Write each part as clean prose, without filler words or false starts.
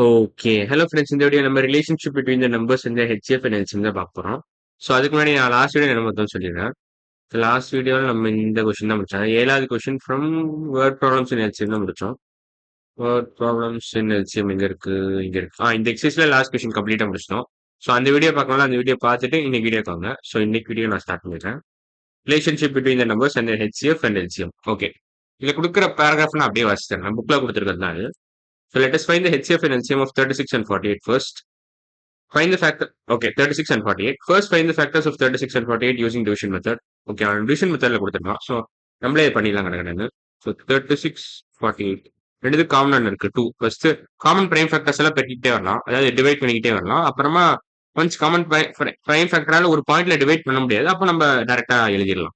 Okay. Hello friends. இந்த video நம்ம relationship between the numbers இந்த ஹெச்சிஎஃப் அண்ட் எல்சிஎம் தான் பார்க்க போறோம். ஸோ அதுக்கு முன்னாடி நான் லாஸ்ட் வீடியோ என்ன மொத்தம் சொல்லிடுறேன். லாஸ்ட் வீடியோல நம்ம இந்த கொஸ்டின் தான் முடிச்சோம். 7வது question from word problems in LCM தான் முடிச்சோம். வேர்ட் ப்ராப்ளம்ஸ் இன் எல்சிஎம் எங்க இருக்கு? இங்க இருக்கு. இந்த எக்ஸசைஸ்ல லாஸ்ட் கொஸ்டின் கம்ப்ளீட்டா முடிச்சிட்டோம். ஸோ அந்த வீடியோ பார்க்கலாம். அந்த வீடியோ பார்த்துட்டு இன்னைக்கு வீடியோ வாங்க. ஸோ இன்னைக்கு வீடியோ நான் ஸ்டார்ட் பண்ணிடுறேன். Relationship between the numbers and HCF and LCM. Okay. இதுல கொடுக்குற பேராகிராஃப் நான் அப்படியே வாசித்தேன். புக்ல கொடுத்துருக்கிறது தான் இது. So let us find the HCF and LCM of 36 and 48 first. Find the factor. Okay, 36 and 48. First, find the factors of 36 and 48 using division method. Okay, division methodல கொடுத்துருக்கோம். ஸோ நம்மளே பண்ணிடலாம் கடகடன்னு. ஸோ 36, 48. ரெண்டு காமன் இருக்கு 2. ஃபர்ஸ்ட் காமன் பிரைம் ஃபேக்டர்ஸ் எல்லாம் பெருக்கிட்டே வரலாம். அதாவது divide பண்ணிக்கிட்டே வரலாம். அப்புறமா ஒன்ஸ் காமன் பிரைம் ஃபேக்டரால ஒரு பாயிண்ட்ல டிவைட் பண்ண முடியாது. அப்போ நம்ம டைரக்டா எழுதிடலாம்.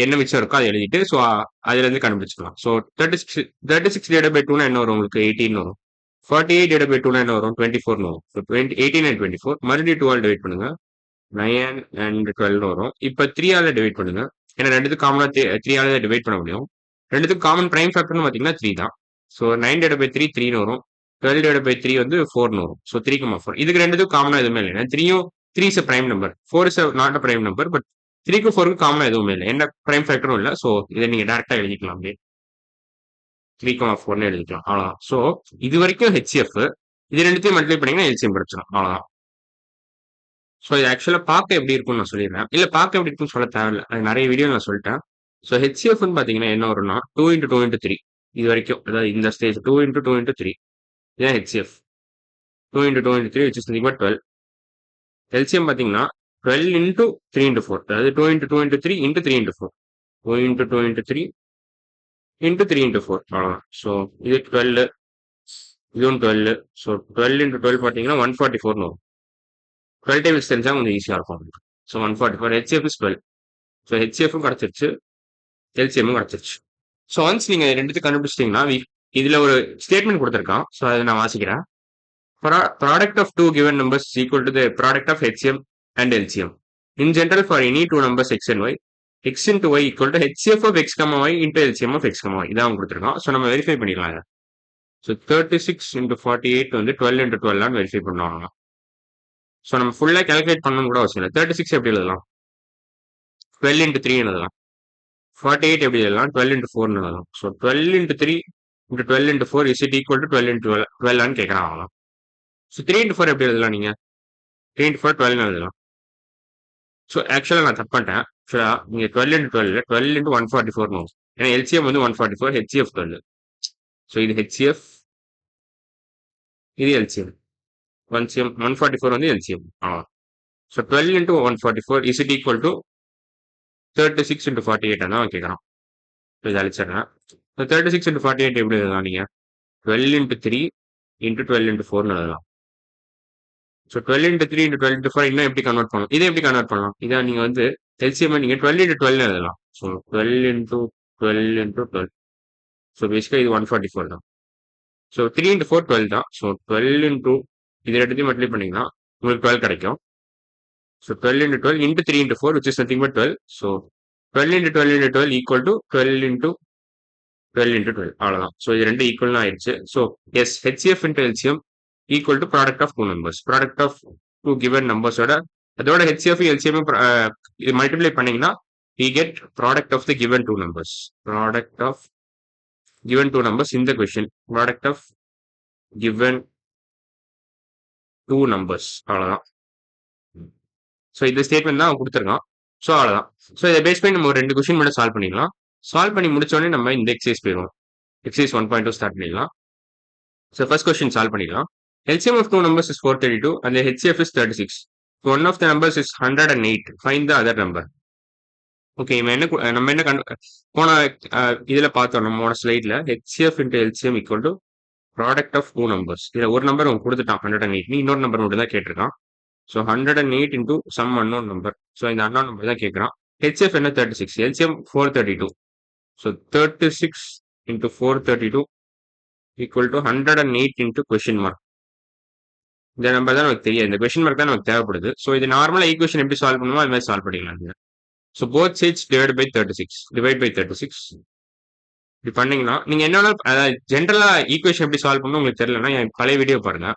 என்ன மிச்சம் இருக்கோ அதை எழுதிட்டு ஸோ அதுல இருந்து கண்டுபிடிச்சிக்கலாம். ஸோ 36 டிவைட் பை 2 என்ன வரும் உங்களுக்கு? 18 வரும். 48 டிவைட் பை 2 என்ன வரும்? 24 வரும். ஸோ 18 and 24 மறுபடியும் 2 டிவைட் பண்ணுங்க. 9 and 12 வரும். இப்போ 3 டிவைட் பண்ணுங்க. ஏன்னா ரெண்டுத்துக்கு காமனா 3 டிவைட் பண்ண முடியும். ரெண்டுத்துக்கு காமன் பிரைம் ஃபேக்டர்னு பார்த்தீங்கன்னா 3 தான். ஸோ 9 டிவைட் பை 3 3 வரும். 12 டிவைட் பை 3 வந்து 4 வரும். ஸோ 3,4 இதுக்கு ரெண்டுத்துக்கும் காமனா எதுவுமே இல்லை. 3 is prime number, 4 is not a prime number. But 3க்கு 4க்கு காமனா எதுவுமே இல்லை. என்ன பிரைம் ஃபேக்டரும் இல்லை. ஸோ இதை நீங்க டேரக்டா எழுதிக்கலாம். அப்படியே 3,4 எழுதிக்கலாம். அவ்வளவுதான். ஸோ இது வரைக்கும் ஹெச்எஃப். இது ரெண்டுத்தையும் மல்டிப்ளை பண்ணீங்கன்னா எல்சிஎம் கிடைச்சிடும். அவ்வளவுதான். ஸோ இது ஆக்சுவலா பார்க்க எப்படி இருக்கும்னு நான் சொல்லிடுறேன். இல்ல பார்க்க எப்படி இருக்கும்னு சொல்ல தேவையில்ல. அது நிறைய வீடியோ நான் சொல்லிட்டேன். ஸோ ஹெச்சிஎஃப்னு பாத்தீங்கன்னா என்ன வரும்னா 2 into 2 into 3 இது வரைக்கும். அதாவது இந்த ஸ்டேஜ் 2 into 2 into 3 இதான் HCF. 2 into 2 into 3 which is nothing but 12. LCM பாத்தீங்கன்னா 12 into 3 into 4. அதாவது 2 into 2 into 3 into 3 into 4. 2 into 2 into 3 into 3 into 4. அவ்வளவுதான். ஸோ இது 12, இதுவும் 12. ஸோ 12 into 12 பாத்தீங்கன்னா 144 வரும். 12 டேபிள்ஸ் தெரிஞ்சா கொஞ்சம் ஈஸியா இருக்கும். So 144 HCF is 12. ஸோ ஹெச்சிஎஃப்பும் கிடைச்சிருச்சு, எல்சிஎம்மும் கிடைச்சிருச்சு. ஸோ ஒன்ஸ் நீங்க ரெண்டுத்தையும் கண்டுபிடிச்சிட்டீங்கன்னா இதுல ஒரு ஸ்டேட்மெண்ட் கொடுத்துருக்கான். ஸோ அதை நான் வாசிக்கிறேன். Product of two given numbers is equal to the product of HCM and LCM. In general, for any two numbers x and y, x into y equal to HCF of x, y into LCM of x, y. இதான் கொடுத்துருக்கோம். So நம்ம verify பண்ணிக்கலாம். So 36 into 48 வந்து 12 into 12 verify பண்ணுவாங்க. So நம்ம ஃபுல்லா calculate பண்ணணும் கூட அவசியம் இல்லை. 36 எப்படி எழுதலாம்? 12 into 3 எழுதலாம். 48 எப்படி எழுதலாம்? 12 into 4 எழுதலாம். So 12 into 3 into 12 into 4 is it equal to 12 into 12 கேட்கறாங்க. ஸோ 3 into 4 எப்படி எழுதலாம்? நீங்க 3 into 4 12 எழுதலாம். ஸோ ஆக்சுவலா நான் தப்பு பண்ணிட்டேன். ஆக்சுவலா நீங்க 12 into 12 into 144 வரும். ஏன்னா எல்சிஎம் வந்து 144, ஹெச்சிஎஃப் 12. ஸோ இது ஹெச்சிஎஃப், இது எல்சிஎம். 144 வந்து LCM. So 12 into 144 is it equal to 36 into 48 தான் கேட்கறான். இதை அழிச்சிடுறேன். 36 into 48 எப்படி எழுதலாம்? நீங்க 12 into 3 into 12 into 4 எழுதலாம். ஸோ 12 into 3 into 12 into 4 இன்னும் எப்படி கன்வெர்ட் பண்ணலாம்? இதை எப்படி கன்வெர்ட் பண்ணலாம்? இதை நீங்க வந்து எல்சிஎம் நீங்க 12 into 12 எழுதலாம். So 12 into 12 into 12. ஸோ பேசிக்கா இது 144 தான். ஸோ 3 into 4 12 தான். ஸோ 12 into இது ரெண்டுத்தையும் மல்டிப்ளை பண்ணீங்கன்னா உங்களுக்கு 12 கிடைக்கும். So 12 into 12 into 3 into 4 which is nothing but 12. So 12 into 12 into 12 equal to 12 into 12 into 12. அவ்வளவுதான். ஸோ இது ரெண்டு ஈக்குவல் ஆயிடுச்சு. So yes, HCF into LCM equal to product of two numbers. Product of two given numbers ஓட அதோட HCF LCM இது multiply பண்ணீங்கன்னா we get product of the given two numbers. Product of given two numbers in the question. Product of given two numbers. அவ்வளவுதான். So இந்த statement தான் கொடுத்துருக்கான். So அவ்வளவுதான். So இதை பேஸ் பண்ணி நம்ம ஒரு 2 கொஸ்டின் மட்டும் சால்வ் பண்ணிடலாம். சால்வ் பண்ணி முடிச்சோடனே நம்ம இந்த எக்ஸசைஸ் போயிடுவோம். எக்ஸசைஸ் 1.2 ஸ்டார்ட் பண்ணிடலாம். ஸோ ஃபர்ஸ்ட் கொஸ்டின் சால்வ் பண்ணிடலாம். LCM of two numbers is 432 and the HCF is 36. So one of the numbers is 108. Find the other number. Okay, நம்ம என்ன போன இதுல பார்த்தோம் நம்மளோட ஸ்லைட்ல HCF into LCM equal to product of two numbers. இதுல ஒரு number அவங்க கொடுத்துட்டான் 108. நீ இன்னொரு நம்பர் மட்டும் தான் கேட்டிருக்கான். So 108 into some unknown number. So இந்த unknown நம்பர் தான் கேட்கறான். HCF என்ன 36, LCM 432. So 36 into 432 equal to 108 into question mark. இந்த நம்பர் தான் நமக்கு தெரியாது. இந்த கொஸ்டின் மார்க் தான் நமக்கு தேவைப்படுது. ஸோ இது நார்மலா ஈக்குவேஷன் எப்படி சால்வ் பண்ணுமோ அது மாதிரி சால்வ் பண்ணிக்கலாம். So both sides divide by 36. Divide by 36. இப்படி பண்ணீங்கன்னா நீங்க என்ன ஜென்ரலா ஈக்குவேஷன் எப்படி சால்வ் பண்ணணும் உங்களுக்கு தெரியலன்னா என் பழைய வீடியோ பாருங்க.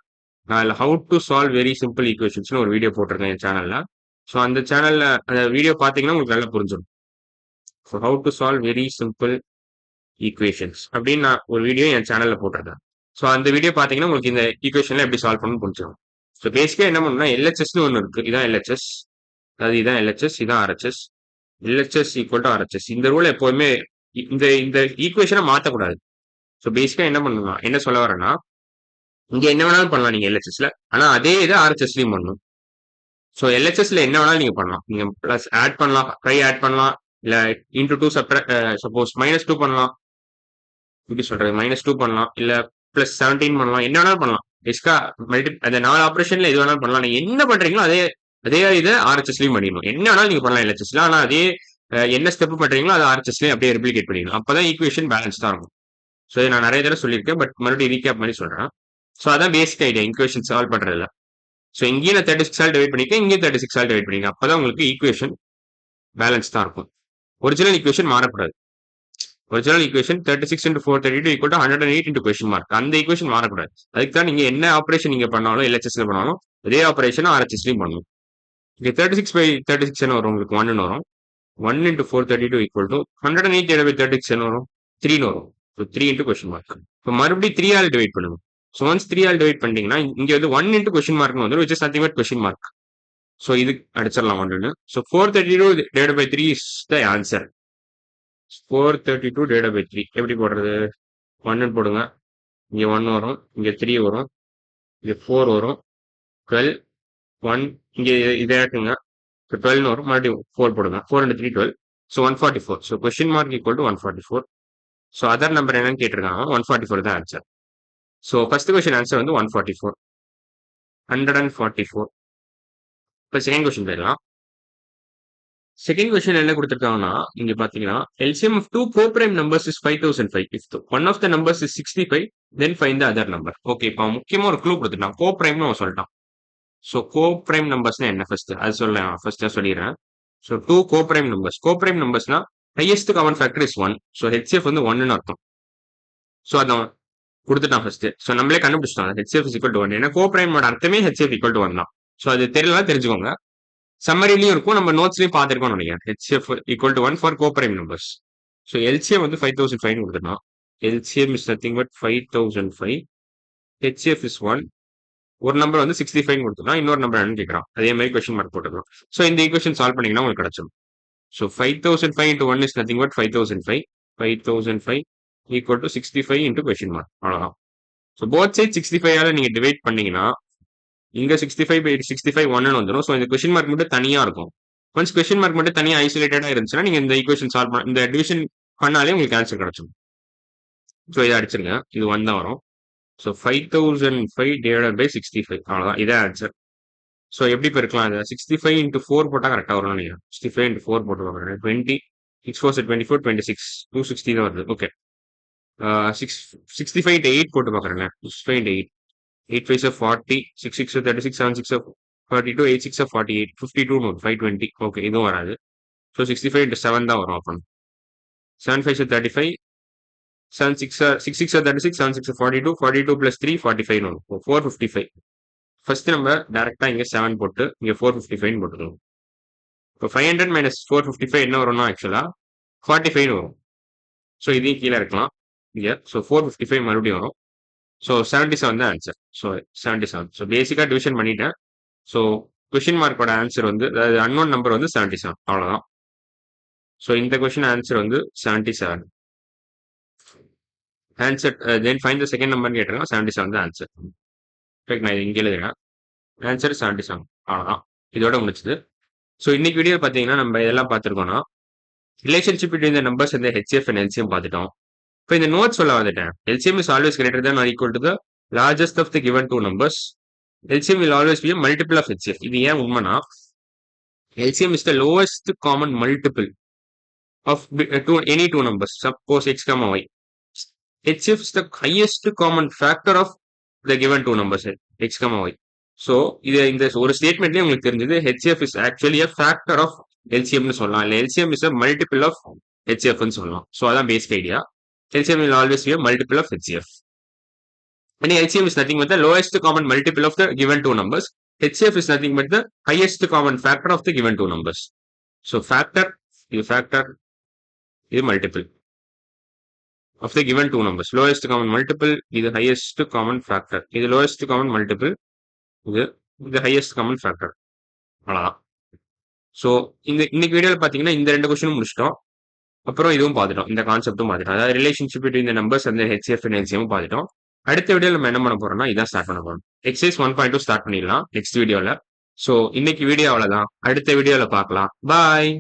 நான் அதில் how to solve very simple ஈக்குவேஷன்ஸ்னு ஒரு வீடியோ போட்டிருக்கேன் என் சேனல்ல. ஸோ அந்த சேனல்ல அந்த வீடியோ பார்த்தீங்கன்னா உங்களுக்கு நல்லா புரிஞ்சிடும். So how to solve very simple equations அப்படின்னு நான் ஒரு வீடியோ என் சேனல்ல போட்டிருக்கேன். ஸோ அந்த வீடியோ பார்த்தீங்கன்னா உங்களுக்கு இந்த ஈக்குவேஷன்ல எப்படி சால்வ் பண்ணணும்னு புரிஞ்சிடும். ஸோ பேசிக்கா என்ன பண்ணணும்னா எல்ஹெச்எஸ்னு ஒன்று இருக்கு. இதான் எல்ஹெச்எஸ், அதாவது இதான் எல்ஹெச்எஸ், இதான் RHS. LHS equal to RHS. இந்த ரூல் எப்போதுமே இந்த இந்த ஈக்குவேஷனை மாற்றக்கூடாது. ஸோ பேசிக்கா என்ன பண்ணலாம், என்ன சொல்ல வரேன்னா இங்க என்ன வேணாலும் பண்ணலாம் நீங்க எல்ஹெச்எஸ்ல, ஆனா அதே இதை ஆர்ஹெச்எஸ்லயும் பண்ணணும். ஸோ எல்ஹெச்எஸ்ல என்ன வேணாலும் நீங்க பண்ணலாம். நீங்க பிளஸ் ஆட் பண்ணலாம், ட்ரை ஆட் பண்ணலாம், இல்ல இன்டூ டூ சப்போஸ் -2 பண்ணலாம். எப்படி சொல்றது, -2 பண்ணலாம், இல்ல +17 பண்ணலாம், என்ன வேணாலும் பண்ணலாம். எக்ஸ்ட்ரா அந்த 4 ஆபரேஷன்ல எது வேணாலும் பண்ணலாம். நீங்க என்ன பண்றீங்களோ அதே அதே இதை ஆர்ஹெச்எஸ்லயும் பண்ணிடணும். என்ன வேணாலும் நீங்க பண்ணலாம் எல்ஹெச்எஸ்ல, ஆனா அதே என்ன ஸ்டெப் பண்றீங்களோ அதை ஆர்ஹெச்எஸ்லயும் அப்படியே ரெப்ளிகேட் பண்ணிடணும். அப்பதான் ஈக்குவேஷன் பேலன்ஸ் தான் இருக்கும். ஸோ இதை நான் நிறைய தடவை சொல்லியிருக்கேன், பட் மறுபடியும் ரீகேப் பண்ணி சொல்றேன். ஸோ அதான் பேசிக் ஐடியா ஈக்குவேஷன் சால்வ் பண்றதுல. ஸோ இங்கேயும் நான் 36 ஆல் டிவைட் பண்ணிக்க, இங்கேயும் 36 ஆல் டிவைட் பண்ணிக்க. அப்பதான் உங்களுக்கு ஈக்குவேஷன் பேலன்ஸ் தான் இருக்கும். ஒரிஜினல் ஈக்குவேஷன் மாறக்கூடாது. Original equation 36 into 432 equal to 108 into question mark. அந்த ஈக்குவேஷன் மாறக்கூடாது. அதுக்கு தான் நீங்க என்ன ஆபரேஷன் நீங்க பண்ணாலும் எல்ஹெச்எஸ்ல பண்ணாலும் அதே ஆபரேஷன் ஆர்ஹெச்எஸ்லயும் பண்ணணும். இங்க 36/36 என்ன வரும், உங்களுக்கு 1 வரும். 1 into 432 equal to 108/36 என்ன வரும், 3 வரும். So 3 into question mark. இப்போ மறுபடியும் 3 ஆல் டிவைட் பண்ணுங்க. ஸோ ஒன்ஸ் 3 ஆல் டிவைட் பண்ணிட்டீங்கன்னா இங்க வந்து 1 into question mark வந்துடும், which is nothing but question mark. So இது அடிச்சிடலாம் 1. So 432/3 is the answer. 432/3 எப்படி போடுறது, 1 போடுங்க, இங்க 1 வரும், இங்க 3 வரும், இங்க 4 வரும், 12, 1 இங்க இதாக்குங்க, 12 வரும், மறுபடியும் 4 போடுங்க, 4 into 3 12. So 144. So question mark equal to 144. So other number என்னன்னு கேட்டிருக்காங்க, 144 தான் answer. So first question answer வந்து 144. 144. இப்போ செகண்ட் கொஸ்டின் போயிடலாம். செகண்ட் கொஸ்டின் என்ன கொடுத்துருக்காங்கன்னா இங்க பாத்தீங்கன்னா LCM of two co-prime numbers is 5005. If one of the numbers is 65, then find the other number. Okay, இப்போ முக்கியமா ஒரு க்ளூ கொடுத்துட்டான், co-primeனு அவன் சொல்லிட்டான். ஸோ co-prime numbers என்ன ஃபர்ஸ்ட் அது ஃபர்ஸ்ட் சொல்லிடுறேன். So two co-prime numbers. co-prime numbersனா highest common factor is 1. So HCF வந்து 1ன்னு அர்த்தம். ஸோ அதான் கொடுத்துட்டான் ஃபர்ஸ்ட். ஸோ நம்மளே கண்டுபிடிச்சிட்டோம் HCF is equal to 1. ஏன்னா co-primeோட அர்த்தமே HCF equal to 1 தான். ஸோ அது தெரியல தெரிஞ்சுக்கோங்க. சம்மரிலையும் இருக்கும், நம்ம நோட்ஸ்லயும் பார்த்திருக்கோம் நினைக்கிறேன். HCF equal to 1 for co-prime numbers. So LCM வந்து 5005 கொடுத்துட்டோம். LCM is nothing but 5005. HCF is 1. ஒரு நம்பர் வந்து 65 கொடுத்துட்டோம், இன்னொரு நம்பர் என்னன்னு கேட்கறான். அதே மாதிரி கொஸ்டின் மார்க் போட்டுக்கலாம். ஸோ இந்த ஈக்குவேஷன் சால்வ் பண்ணீங்கன்னா உங்களுக்கு கிடைச்சிடும். So 5005 into 1 is nothing but 5005. 5005 equal to 65 into question mark. அவ்வளவுதான். ஸோ போத் சைட் 65ஆல நீங்க டிவைட் பண்ணீங்கன்னா இங்க 65/65 1ன்னு வந்துடும். ஸோ இந்த கொஸ்டின் மார்க் மட்டும் தனியா இருக்கும். ஒன்ஸ் கொஸ்டின் மார்க் மட்டும் தனியா ஐசோலேட்டடா இருந்துச்சுன்னா நீங்க இந்த ஈக்குவேஷன் சால்வ் பண்ண, இந்த டிவிஷன் பண்ணாலே உங்களுக்கு ஆன்சர் கிடைச்சிடும். ஸோ இதை அடிச்சிருங்க, இது 1 தான் வரும். ஸோ 5005/65 அவ்வளவுதான், இதான் ஆன்சர். ஸோ எப்படி பெருக்கலாம், இதை 65 into 4 போட்டா கரெக்டா வரும் நினைக்கிறேன். 65 into 4 போட்டு பார்க்குறேன். 20, 6 4 24, 26, 260 தான் வருது. ஓகே, 65 into 8 போட்டு பார்க்குறேங்க. 65 into 8, 8 5 40, 6 6 36, 7 6 42, 8 6 48, 52 520. ஓகே, இதுவும் வராது. ஸோ 65 into 7 தான் வரும். அப்போ 7 5 35, 7 6 6 36, 7 6 42, 42 plus 3 45 வரும். 455. ஃபர்ஸ்ட் நம்ம டைரக்டா இங்க 7 போட்டு இங்க 455 போட்டுக்கணும். இப்போ 500 minus 455 என்ன வரும்னா ஆக்சுவலா 45 வரும். ஸோ இதையும் கீழே இருக்கலாம் இங்க. ஸோ 455 மறுபடியும் வரும். ஸோ 77 தான் ஆன்சர். ஸோ 77. ஸோ பேசிக்கா டிவிஷன் பண்ணிட்டேன். ஸோ கொஸ்டின் மார்க்கோட ஆன்சர் வந்து, அதாவது அன்னோன் நம்பர் வந்து 77. அவ்வளவுதான். ஸோ இந்த கொஸ்டின் ஆன்சர் வந்து 77. Answer then find the second number கேட்டிருக்கேன். 77 தான் ஆன்சர். நான் இது இங்கே எழுதுறேன். ஆன்சர் 77. அவ்வளவுதான், இதோட முடிச்சது. ஸோ இன்னைக்கு வீடியோ பார்த்தீங்கன்னா நம்ம இதெல்லாம் பார்த்துருக்கோம்னா ரிலேஷன்ஷிப் பிட்வீன் த நம்பர்ஸ் இந்த HCF and LCM பார்த்துட்டோம். இப்போ இந்த நோட் சொல்ல வந்துட்டேன். LCM is always greater than or equal to the largest of the given two numbers. LCM will always be a multiple of HCF. இது ஏன் உண்மைனா LCM is the lowest common multiple of any two numbers. Suppose x, y. HCF is the highest common factor of the given two numbers x, y. So இது இந்த ஒரு ஸ்டேட்மெண்ட்லயே உங்களுக்கு தெரிஞ்சது HCF is actually a factor of LCM னு சொல்லலாம், இல்ல LCM is a multiple of HCF னு சொல்லலாம். ஸோ அதான் basic idea. LCM will always be a multiple of HCF. And LCM is nothing but the lowest common multiple of the given two numbers. HCF is nothing but the highest common factor of the given two numbers. So factor is multiple of the given two numbers. Lowest common multiple is the highest common factor. Is the lowest common multiple is the highest common factor. அவ்வளவுதான். So இன்னைக்கு வீடியோவில் பார்த்தீங்கன்னா இந்த 2 கொஸ்டினும் முடிச்சிட்டோம். அப்புறம் இதுவும் பார்த்துட்டோம். இந்த கான்செப்டும் பார்த்துட்டோம். அதாவது ரிலேஷன்ஷிப் பிட்வீன் த நம்பர்ஸ் அந்த HCF அண்ட் LCM பார்த்துட்டோம். அடுத்த வீடியோவில் நம்ம என்ன பண்ண போறோம்னா இதான் ஸ்டார்ட் பண்ண போறோம். எக்ஸசைஸ் 1.2 ஸ்டார்ட் பண்ணிடலாம் நெக்ஸ்ட் வீடியோவில். ஸோ இன்னைக்கு வீடியோ அவ்வளோதான். அடுத்த வீடியோவில் பார்க்கலாம். பாய்.